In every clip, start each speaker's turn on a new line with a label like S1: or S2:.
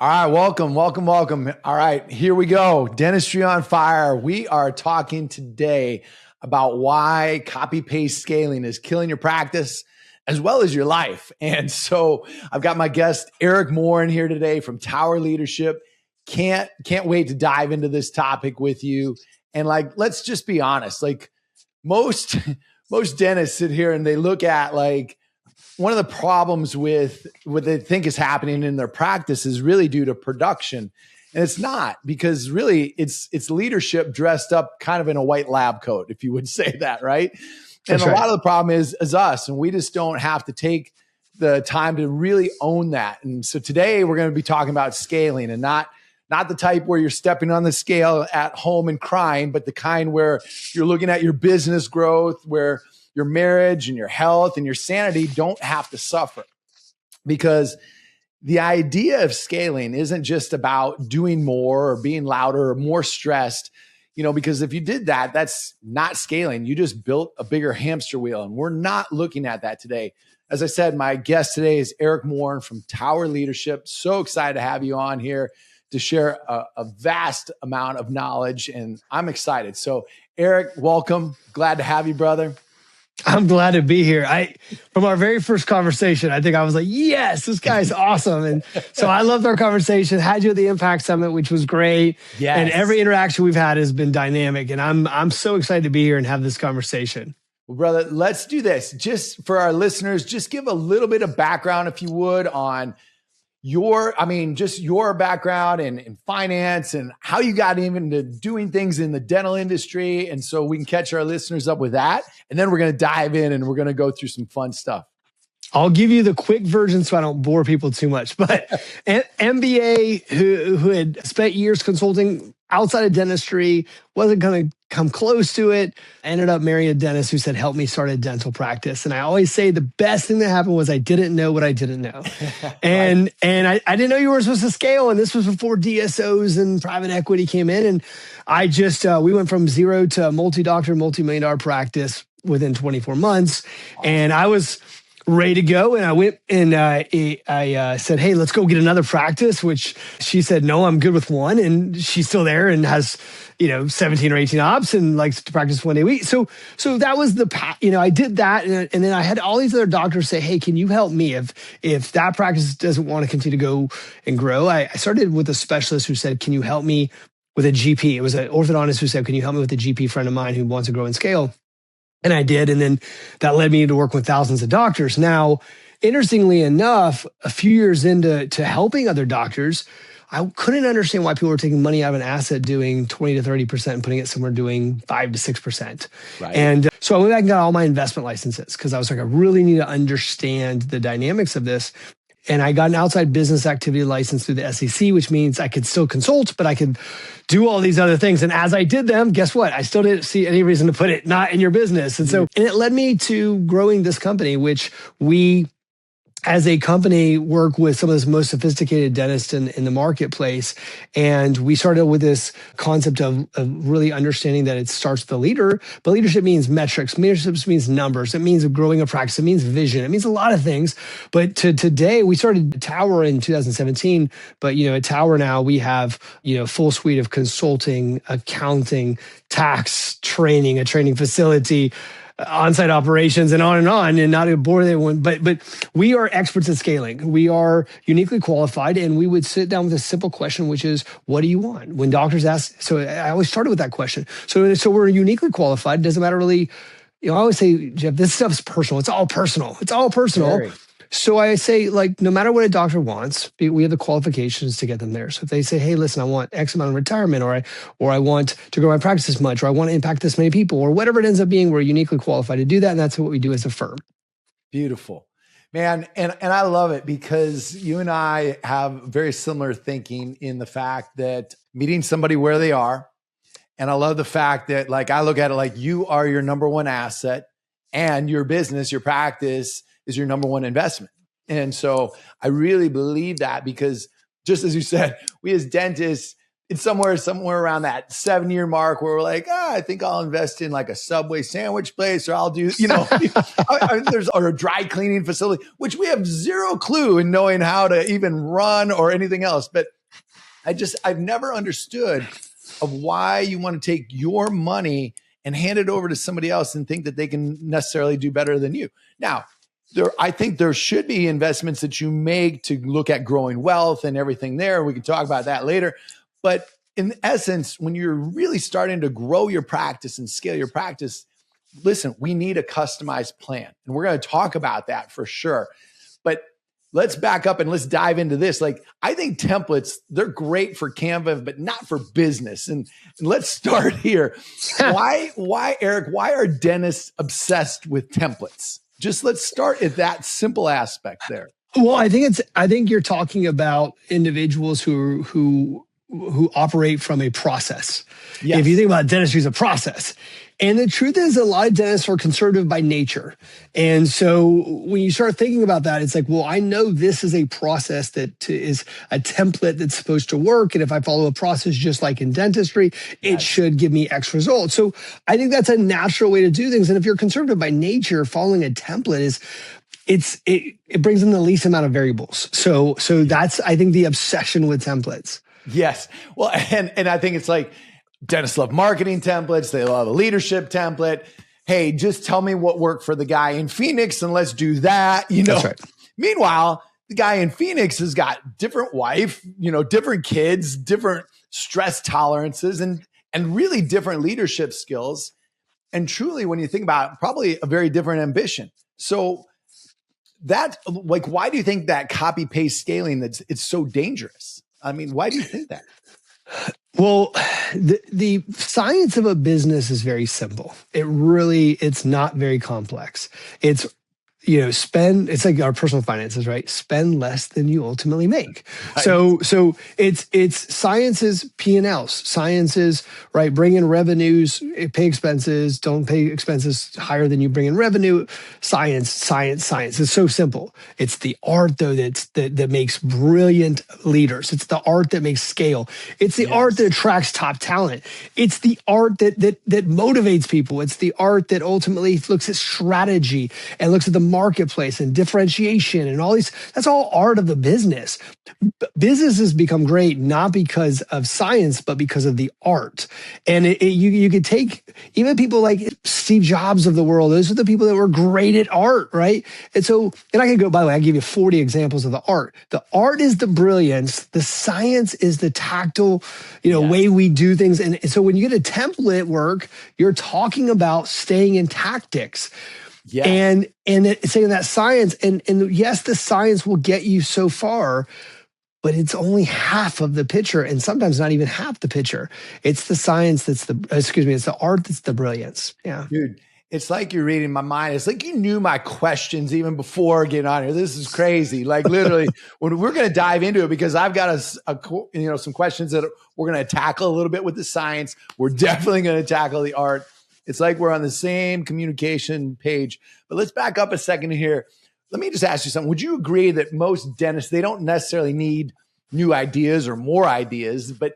S1: All right, welcome. All right, here we go. Dentistry on fire. We are talking today about why copy-paste scaling is killing your practice as well as your life. And so I've got my guest, Eric Morin, here today from Tower Leadership. Can't wait to dive into this topic with you. And let's just be honest. Most dentists sit here and they look at one of the problems with what they think is happening in their practice is really due to production. And it's not, because really it's leadership dressed up kind of in a white lab coat, if you would say that, right?
S2: That's
S1: and a
S2: right.
S1: lot of the problem is us, and we just don't have to take the time to really own that. And so today we're going to be talking about scaling, and not the type where you're stepping on the scale at home and crying, but the kind where you're looking at your business growth, where your marriage and your health and your sanity don't have to suffer. Because the idea of scaling isn't just about doing more or being louder or more stressed, because if you did that, that's not scaling. You just built a bigger hamster wheel, and we're not looking at that today. As I said, my guest today is Eric Morin from Tower Leadership. So excited to have you on here to share a vast amount of knowledge, and I'm excited. So Eric, welcome. Glad to have you, brother.
S2: I'm glad to be here. From our very first conversation, I think I was like, yes, this guy's awesome. And so I loved our conversation, had you at the Impact Summit, which was great.
S1: Yes.
S2: And every interaction we've had has been dynamic. And I'm so excited to be here and have this conversation.
S1: Well, brother, let's do this. Just for our listeners, just give a little bit of background, if you would, on your background in finance and how you got even to doing things in the dental industry. And so we can catch our listeners up with that. And then we're going to dive in and we're going to go through some fun stuff.
S2: I'll give you the quick version so I don't bore people too much. But an MBA who had spent years consulting outside of dentistry, wasn't going to come close to it, ended up marrying a dentist who said, help me start a dental practice. And I always say the best thing that happened was I didn't know what I didn't know. And I didn't know you were supposed to scale. And this was before DSOs and private equity came in. And I just, we went from zero to a multi-doctor, multi-million-dollar practice within 24 months. Awesome. And I was ready to go. And I went and I said, hey, let's go get another practice, which she said, no, I'm good with one. And she's still there and has, 17 or 18 ops and likes to practice 1 day a week. So that was I did that. And then I had all these other doctors say, hey, can you help me if that practice doesn't want to continue to go and grow? I started with a specialist who said, can you help me with a GP? It was an orthodontist who said, can you help me with a GP friend of mine who wants to grow and scale? And I did. And then that led me to work with thousands of doctors. Now, interestingly enough, a few years into helping other doctors, I couldn't understand why people were taking money out of an asset doing 20 to 30% and putting it somewhere doing 5 to 6%. Right. And so I went back and got all my investment licenses because I was like, I really need to understand the dynamics of this. And I got an outside business activity license through the SEC, which means I could still consult, but I could do all these other things. And as I did them, guess what? I still didn't see any reason to put it not in your business. And so, and it led me to growing this company, which we, as a company, work with some of the most sophisticated dentists in the marketplace. And we started with this concept of really understanding that it starts with the leader, but leadership means metrics. Leadership means numbers. It means growing a practice. It means vision. It means a lot of things. But today, we started Tower in 2017, but at Tower now we have, full suite of consulting, accounting, tax, training, a training facility, on-site operations and on, and not to bore everyone, but we are experts at scaling. We are uniquely qualified, and we would sit down with a simple question, which is, what do you want? When doctors ask, so I always started with that question. So we're uniquely qualified. It doesn't matter really, I always say, Jeff, this stuff's personal. It's all personal. Very. So I say, no matter what a doctor wants, we have the qualifications to get them there. So if they say, hey, listen, I want X amount of retirement, or I want to grow my practice this much, or I want to impact this many people, or whatever it ends up being, we're uniquely qualified to do that. And that's what we do as a firm.
S1: Beautiful, man. And I love it because you and I have very similar thinking in the fact that meeting somebody where they are. And I love the fact that I look at it like you are your number one asset, and your business, your practice is your number one investment. And so I really believe that because just as you said, we as dentists, it's somewhere around that 7-year mark where we're like, I think I'll invest in like a Subway sandwich place, or I'll do, or a dry cleaning facility, which we have zero clue in knowing how to even run or anything else. But I've never understood of why you want to take your money and hand it over to somebody else and think that they can necessarily do better than you. Now, I think there should be investments that you make to look at growing wealth and everything there. We can talk about that later. But in essence, when you're really starting to grow your practice and scale your practice, listen, we need a customized plan. And we're going to talk about that for sure. But let's back up and let's dive into this. Like, I think templates, they're great for Canva, but not for business. And let's start here. Why, Eric, why are dentists obsessed with templates? Just let's start at that simple aspect there.
S2: Well, I think you're talking about individuals who operate from a process. Yes. If you think about dentistry as a process. And the truth is, a lot of dentists are conservative by nature. And so when you start thinking about that, it's like, well, I know this is a process that is a template that's supposed to work. And if I follow a process just like in dentistry, it should give me X results. So I think that's a natural way to do things. And if you're conservative by nature, following a template it brings in the least amount of variables. So that's, I think, the obsession with templates.
S1: Yes. Well, and I think it's like, dentists love marketing templates. They love a leadership template. Hey, just tell me what worked for the guy in Phoenix and let's do that.
S2: That's right.
S1: Meanwhile, the guy in Phoenix has got different wife, different kids, different stress tolerances, and really different leadership skills. And truly, when you think about it, probably a very different ambition. So that, like, why do you think that copy paste scaling it's so dangerous? I mean, why do you think that?
S2: Well, the science of a business is very simple. It's not very complex. It's, it's like our personal finances, right? Spend less than you ultimately make. Right. So it's sciences, P&Ls, sciences, right? Bring in revenues, pay expenses, don't pay expenses higher than you bring in revenue. Science. It's so simple. It's the art though that makes brilliant leaders. It's the art that makes scale. It's the art that attracts top talent. It's the art that motivates people. It's the art that ultimately looks at strategy and looks at the marketplace and differentiation and all these. That's all art of the business. Businesses become great not because of science, but because of the art. And you could take even people like Steve Jobs of the world. Those are the people that were great at art, right? And I could go, by the way, I give you 40 examples of the art. The art is the brilliance. The science is the tactile, way we do things. And so when you get a template work, you're talking about staying in tactics. Yeah. And it's saying that science, and yes, the science will get you so far, but it's only half of the picture, and sometimes not even half the picture. It's the science it's the art that's the brilliance. Yeah.
S1: Dude, it's like you're reading my mind. It's like you knew my questions even before getting on here. This is crazy. Like literally, when we're going to dive into it, because I've got some questions that we're going to tackle a little bit with the science. We're definitely going to tackle the art. It's like we're on the same communication page. But let's back up a second here. Let me just ask you something. Would you agree that most dentists, they don't necessarily need new ideas or more ideas, but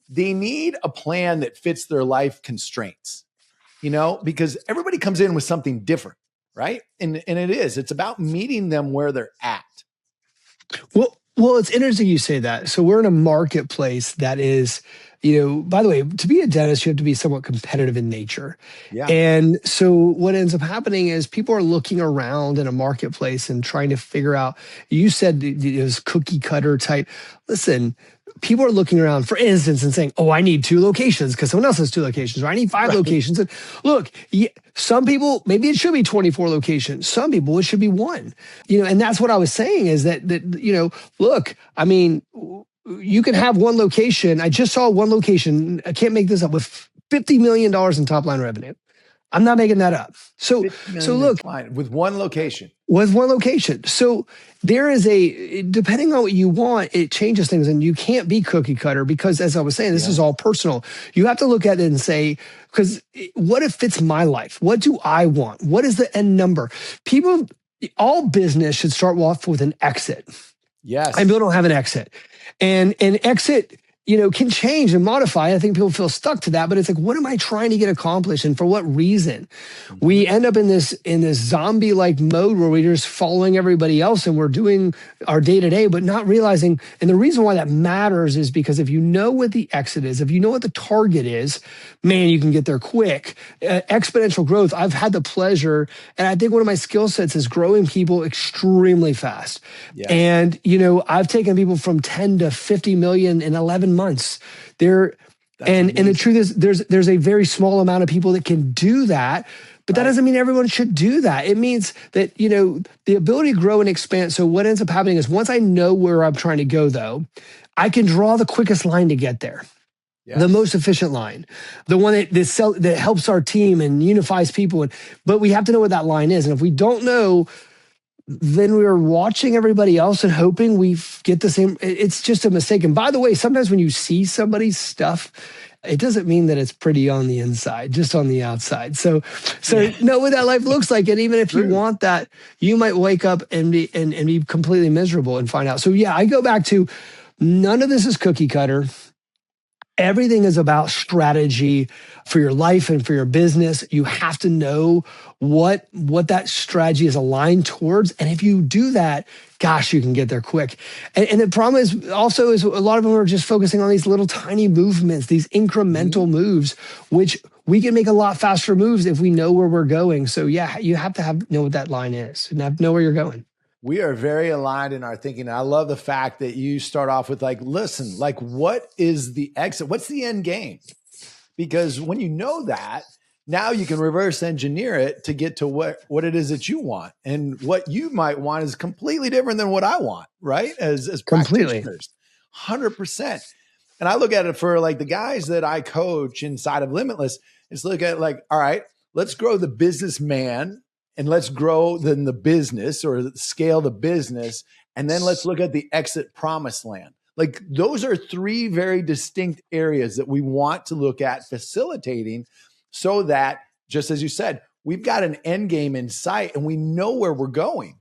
S1: they need a plan that fits their life constraints, because everybody comes in with something different, right? And it's about meeting them where they're at.
S2: Well, it's interesting you say that. So we're in a marketplace that is, by the way, to be a dentist, you have to be somewhat competitive in nature. Yeah. And so what ends up happening is people are looking around in a marketplace and trying to figure out, you said it was cookie cutter type. Listen, people are looking around, for instance, and saying, I need 2 locations because someone else has 2 locations, or I need 5 locations. And look, some people, maybe it should be 24 locations. Some people, it should be 1. And that's what I was saying is that look, I mean, you can have 1 location. I just saw 1 location. I can't make this up, with $50 million in top line revenue. I'm not making that up. So look,
S1: with 1 location.
S2: With 1 location. So there is depending on what you want, it changes things, and you can't be cookie cutter because, as I was saying, this is all personal. You have to look at it and say, because what if fits my life? What do I want? What is the end number? All business should start off with an exit.
S1: Yes.
S2: And people don't have an exit. And an exit can change and modify. I think people feel stuck to that, but it's like, what am I trying to get accomplished and for what reason? We end up in this zombie-like mode where we're just following everybody else and we're doing our day-to-day, but not realizing. And the reason why that matters is because if you know what the exit is, if you know what the target is, man, you can get there quick. Exponential growth. I've had the pleasure, and I think one of my skill sets is growing people extremely fast. Yes. And, I've taken people from 10 to 50 million in 11 months. And the truth is there's a very small amount of people that can do that, but that doesn't mean everyone should do that. It means that, the ability to grow and expand. So what ends up happening is once I know where I'm trying to go, though, I can draw the quickest line to get there. Yes. The most efficient line, the one that helps our team and unifies people. But we have to know what that line is. And if we don't know, then we are watching everybody else and hoping we get the same. It's just a mistake. And by the way, sometimes when you see somebody's stuff, it doesn't mean that it's pretty on the inside, just on the outside. So know what that life looks like. And even if you want that, you might wake up and be completely miserable and find out. So I go back to none of this is cookie cutter. Everything is about strategy for your life and for your business. You have to know what that strategy is aligned towards. And if you do that, gosh, you can get there quick. And the problem is a lot of them are just focusing on these little tiny movements, these incremental moves, which we can make a lot faster moves if we know where we're going. So you have to know what that line is and know where you're going.
S1: We are very aligned in our thinking. I love the fact that you start off with listen, what is the exit? What's the end game? Because when you know that, now you can reverse engineer it to get to what it is that you want. And what you might want is completely different than what I want, right? As practitioners, 100%. And I look at it for the guys that I coach inside of Limitless, is look at all right, let's grow the businessman. And let's grow then the business or scale the business. And then let's look at the exit promised land. Those are three very distinct areas that we want to look at facilitating so that, just as you said, we've got an end game in sight and we know where we're going.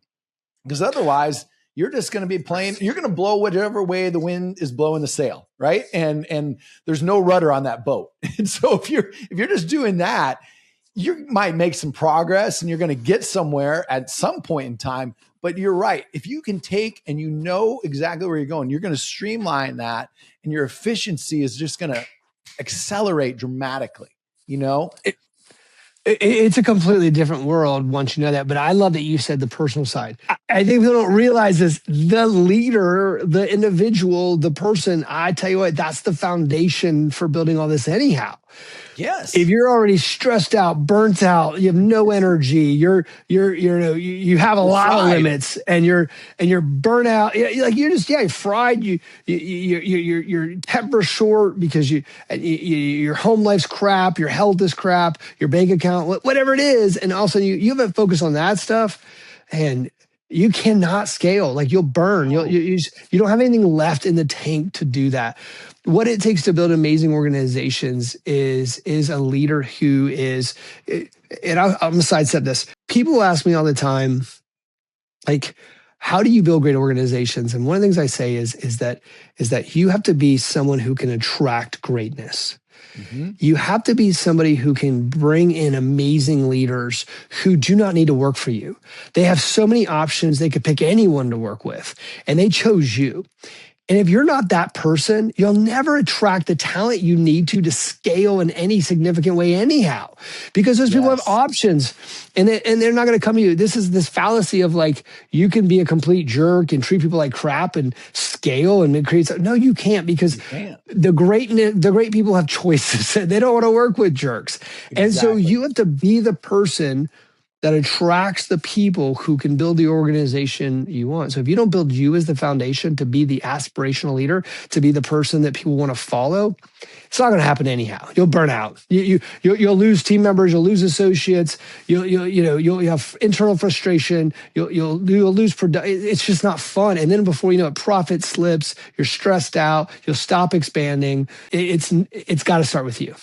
S1: Because otherwise, you're just going to be playing, you're going to blow whatever way the wind is blowing the sail, right? And there's no rudder on that boat. And so if you're just doing that, you might make some progress and you're going to get somewhere at some point in time. But you're right. If you can take and you know exactly where you're going, you're going to streamline that and your efficiency is just going to accelerate dramatically,
S2: It's a completely different world once you know that. But I love that you said the personal side. I think people don't realize this. The leader, the individual, the person, I tell you what, that's the foundation for building all this anyhow.
S1: Yes.
S2: If you're already stressed out, burnt out, you have no energy, you have a lot of limits, and you're burnt out. You're just you're fried. Your temper's short because your home life's crap, your health is crap, your bank account, whatever it is, and all of a sudden you haven't focused on that stuff, and you cannot scale. You'll burn. You don't have anything left in the tank to do that. What it takes to build amazing organizations is a leader who is, and I'm going to sidestep this. People ask me all the time, how do you build great organizations? And one of the things I say is that you have to be someone who can attract greatness. Mm-hmm. You have to be somebody who can bring in amazing leaders who do not need to work for you. They have so many options. They could pick anyone to work with, and they chose you. And if you're not that person, you'll never attract the talent you need to scale in any significant way anyhow, because those people have options and they're not going to come to you. This is this fallacy of you can be a complete jerk and treat people like crap and scale and create. No, you can't, because the great people have choices. They don't want to work with jerks. Exactly. And so you have to be the person that attracts the people who can build the organization you want. So if you don't build you as the foundation to be the aspirational leader, to be the person that people want to follow, it's not going to happen anyhow. You'll burn out. You'll lose team members. You'll lose associates. You'll have internal frustration. You'll lose production. It's just not fun. And then before you know it, profit slips. You're stressed out. You'll stop expanding. It's got to start with you.